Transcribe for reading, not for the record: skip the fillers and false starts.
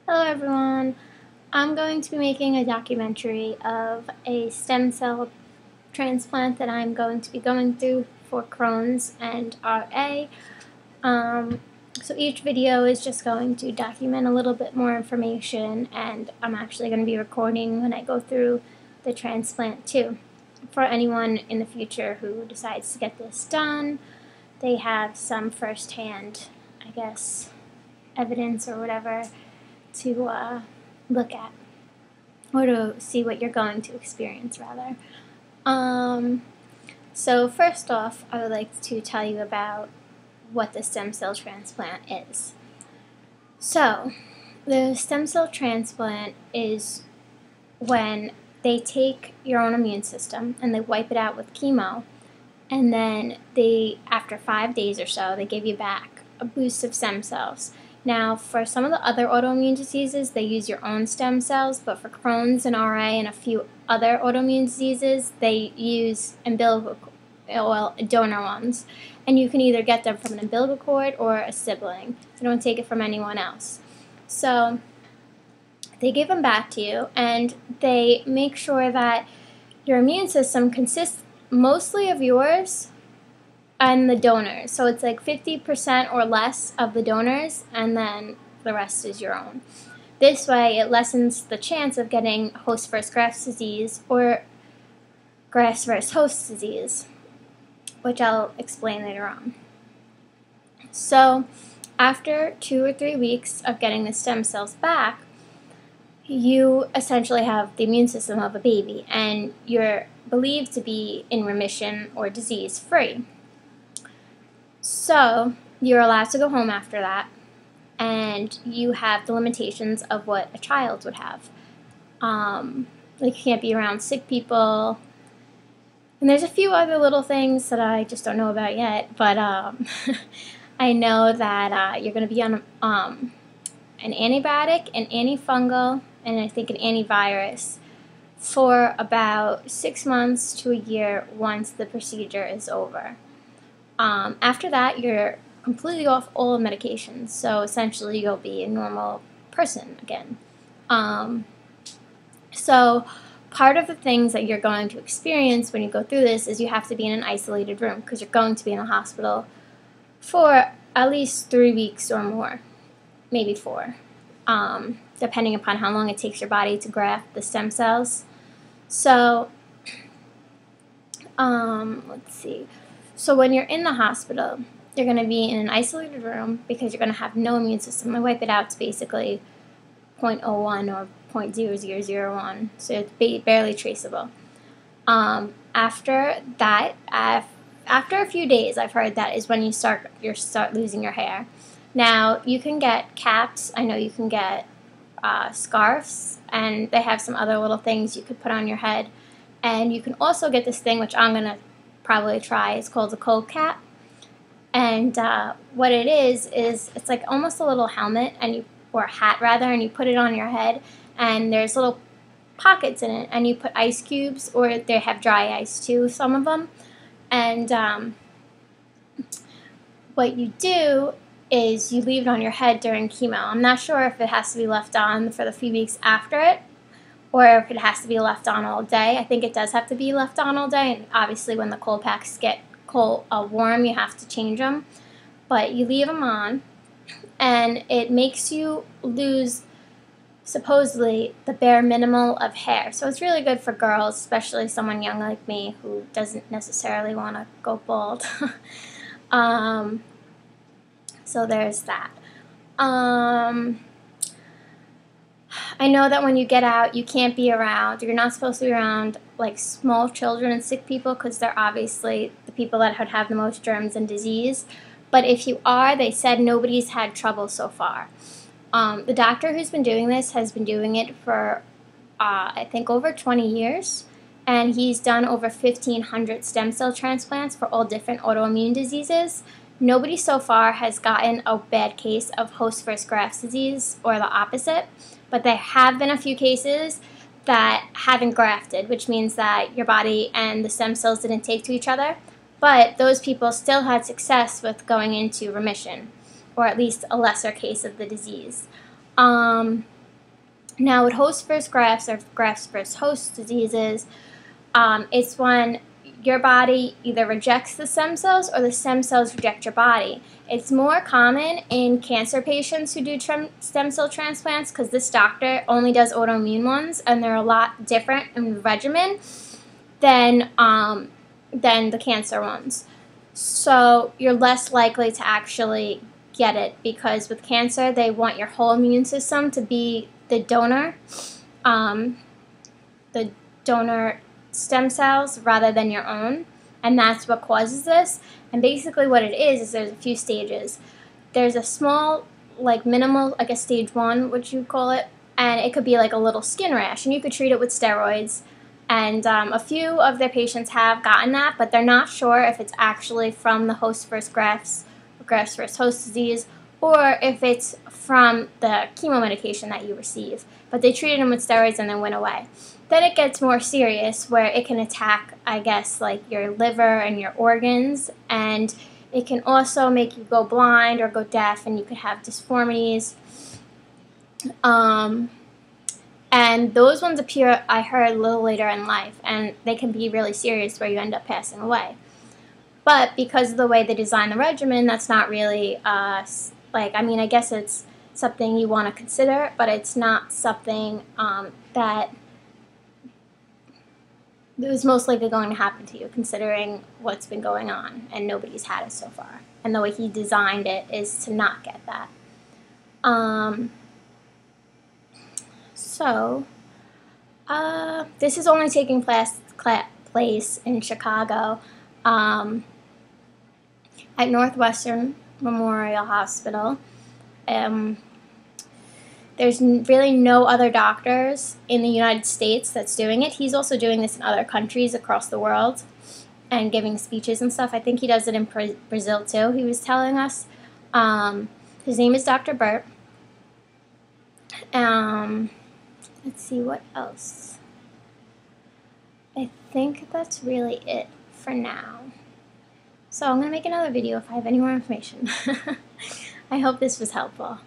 Hello everyone. I'm going to be making a documentary of a stem cell transplant that I'm going to be going through for Crohn's and RA. So each video is just going to document a little bit more information, and I'm actually going to be recording when I go through the transplant too. For anyone in the future who decides to get this done, they have some firsthand, I guess, evidence or whatever to look at, or to see what you're going to experience, rather. So first off, I would like to tell you about what the stem cell transplant is. So, the stem cell transplant is when they take your own immune system and they wipe it out with chemo, and then after 5 days or so, they give you back a boost of stem cells. Now, for some of the other autoimmune diseases, they use your own stem cells, but for Crohn's and RA and a few other autoimmune diseases, they use donor ones. And you can either get them from an umbilical cord or a sibling. You don't take it from anyone else. So they give them back to you, and they make sure that your immune system consists mostly of yours and the donors. So it's like 50% or less of the donors, and then the rest is your own. This way it lessens the chance of getting host versus graft disease or graft versus host disease, which I'll explain later on. So after 2 or 3 weeks of getting the stem cells back, you essentially have the immune system of a baby, and you're believed to be in remission or disease free. So you're allowed to go home after that, and you have the limitations of what a child would have. Like, you can't be around sick people, and there's a few other little things that I just don't know about yet, but I know that you're going to be on an antibiotic, an antifungal, and I think an antivirus for about 6 months to a year once the procedure is over. After that, you're completely off all medications, so essentially you'll be a normal person again. So part of the things that you're going to experience when you go through this is you have to be in an isolated room, because you're going to be in a hospital for at least 3 weeks or more, maybe 4, depending upon how long it takes your body to graft the stem cells. So, let's see. So when you're in the hospital, you're going to be in an isolated room because you're going to have no immune system. They wipe it out to basically 0.01 or 0.0001, so it's barely traceable. After that, after a few days, I've heard that is when you start losing your hair. Now, you can get caps. I know you can get scarves, and they have some other little things you could put on your head. And you can also get this thing, which I'm going to probably try. It's called a cold cap. And what it is it's like almost a little helmet, or a hat rather, and you put it on your head, and there's little pockets in it, and you put ice cubes, or they have dry ice too, some of them. And what you do is you leave it on your head during chemo. I'm not sure if it has to be left on for the few weeks after it, or if it has to be left on all day. I think it does have to be left on all day, and obviously when the cold packs get warm, you have to change them. But you leave them on, and it makes you lose, supposedly, the bare minimal of hair. So it's really good for girls, especially someone young like me who doesn't necessarily want to go bald. So there's that. I know that when you get out, you can't be around, you're not supposed to be around like small children and sick people, because they're obviously the people that would have the most germs and disease. But if you are, they said nobody's had trouble so far. The doctor who's been doing this has been doing it for, I think, over 20 years. And he's done over 1,500 stem cell transplants for all different autoimmune diseases. Nobody so far has gotten a bad case of host versus graft disease, or the opposite. But there have been a few cases that haven't grafted, which means that your body and the stem cells didn't take to each other. But those people still had success with going into remission, or at least a lesser case of the disease. Now, with host first grafts or grafts first host diseases, it's when your body either rejects the stem cells or the stem cells reject your body. It's more common in cancer patients who do stem cell transplants because this doctor only does autoimmune ones, and they're a lot different in regimen than the cancer ones. So you're less likely to actually get it because with cancer, they want your whole immune system to be the donor stem cells rather than your own, and that's what causes this. And basically what it is there's a few stages. There's a small, like minimal, like a stage 1, which you call it, and it could be like a little skin rash, and you could treat it with steroids. And a few of their patients have gotten that, but they're not sure if it's actually from the host first grafts or grafts first host disease, or if it's from the chemo medication that you receive. But they treated them with steroids and then went away. Then it gets more serious where it can attack, I guess, like your liver and your organs, and it can also make you go blind or go deaf, and you could have disformities. And those ones appear, I heard, a little later in life, and they can be really serious where you end up passing away. But because of the way they design the regimen, that's not really, I guess it's something you want to consider, but it's not something that is most likely going to happen to you, considering what's been going on, and nobody's had it so far. And the way he designed it is to not get that. This is only taking place in Chicago at Northwestern Memorial Hospital. There's really no other doctors in the United States that's doing it. He's also doing this in other countries across the world and giving speeches and stuff. I think he does it in Brazil too, he was telling us. His name is Dr. Burt. Let's see, what else? I think that's really it for now. So I'm going to make another video if I have any more information. I hope this was helpful.